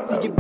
Sige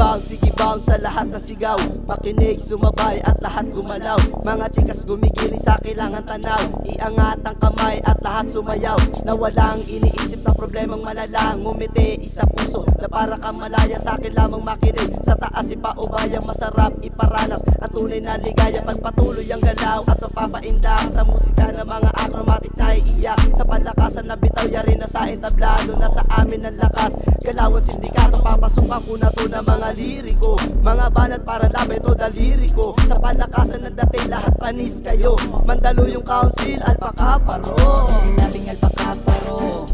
bounce sa lahat ng sigaw. Makinig, sumabay at lahat gumalaw. Mga chikas gumigiling sa kailangan tanaw. Iangat ang kamay at lahat sumayaw. Na walang iniisip na problemang malala. Ngumiti isa puso na para kang malaya. Sa akin lamang makinig, sa taas ipaubayang masarap iparanas. Ang tunay na ligaya pagpatuloy ang galaw. At mapapaindak sa musika ng mga acromatic na iiyak. Sa palakasan na bitaw yari na sa entablado. Na sa amin ang lakas, galawan sindikato. Papasukan ko na to ng mga liriko. Mga banat para labay to daliriko. Sa palakasan ng dating lahat panis kayo. Mandalo yung council, alpaka paro. Pag sinabing alpaka paro,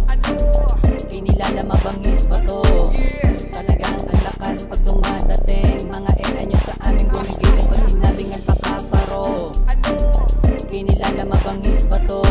kinilala mabangis ba to? Talagang ang lakas pag dumadating. Mga nyo sa aming gumigiling. Pag sinabing alpaka paro, kinilala mabangis ba to?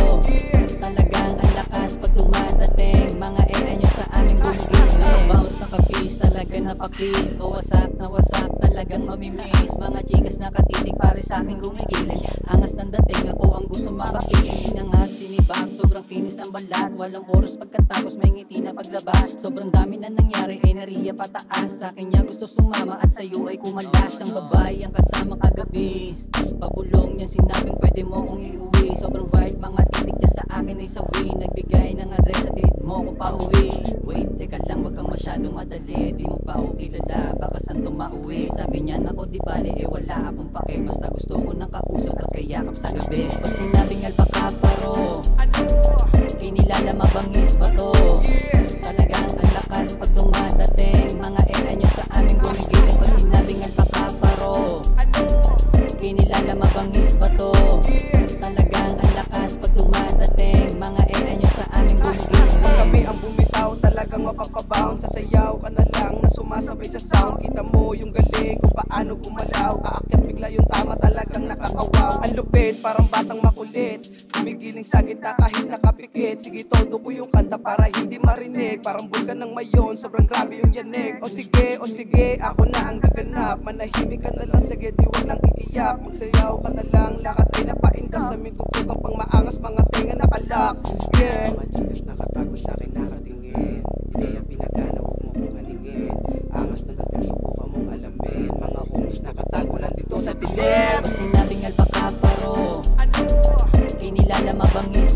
Talagang ang lakas pag dumadating. Mga nyo sa aming gumigiling. Nakabounce, nakapis, talaga napapis. O wasap na wasap, talagang mamimiss. Mga chikas nakatitig pare sa aking gumigiling. Angas ng dating, ako ang gusto mapakiling. Inangat, sinibak, sobrang kinis ng balat. Walang oras pagkatapos may ngiti na paglabas. Sobrang dami na nangyari, enerhiya pataas. Sa akin niya gusto sumama at sa'yo ay kumalas. Ang babae ang kasama kagabi, pabulong yan sinabing pwede mo kong iuwi. Sobrang wild, mga titig niya sa akin ay sawi. Nagbigay ng address at tinit mo ko pa uwi. Wait, teka lang, wag kang masyadong madali. Di mo pa ako kilala, baka saan to mauwi. Sabi niya nako di bali, wala akong pake. Basta gusto ko ng kausap at kayakap sa gabi. Pag sinabing alpaka paro, kinilala mabangis ba to? Talagang ang lakas pag dumadating. Mga nyo sa aming gumigiling. Pag sinabing alpaka paro, kinilala mabangis ba to? Talagang ang lakas pag dumadating. Mga nyo sa aming gumigiling. Kami ang bumitaw, talagang mapapabound. Sasayaw ka na lang na sumasabay sa sound. Kita mo yung galing kung paano gumalaw. Aakyat bigla yung tama, talagang nakakawaw. Ang lupit, parang batang makulit. Tumigiling sa gitna kahit nakapikit. Sige, todo ko yung kanta para hindi marinig. Parang bulkan ng mayon, sobrang grabe yung yanig. O sige, ako na ang gaganap. Manahimik ka na lang, sige, di wag lang iiyak. Magsayaw ka na lang, lakad ay napaindak. Sa mintugtugang pang maangas, mga tinga nakalak. Yeah. Mga chikas nakatago sa akin nakatingin. Ideya pinagana, huwag mo kong kaningin. Angas na dating subukan mong alamin. Mga homies nakatago lang dito sa dilim. Pag sinabing alpaka paro, kinilala mabangis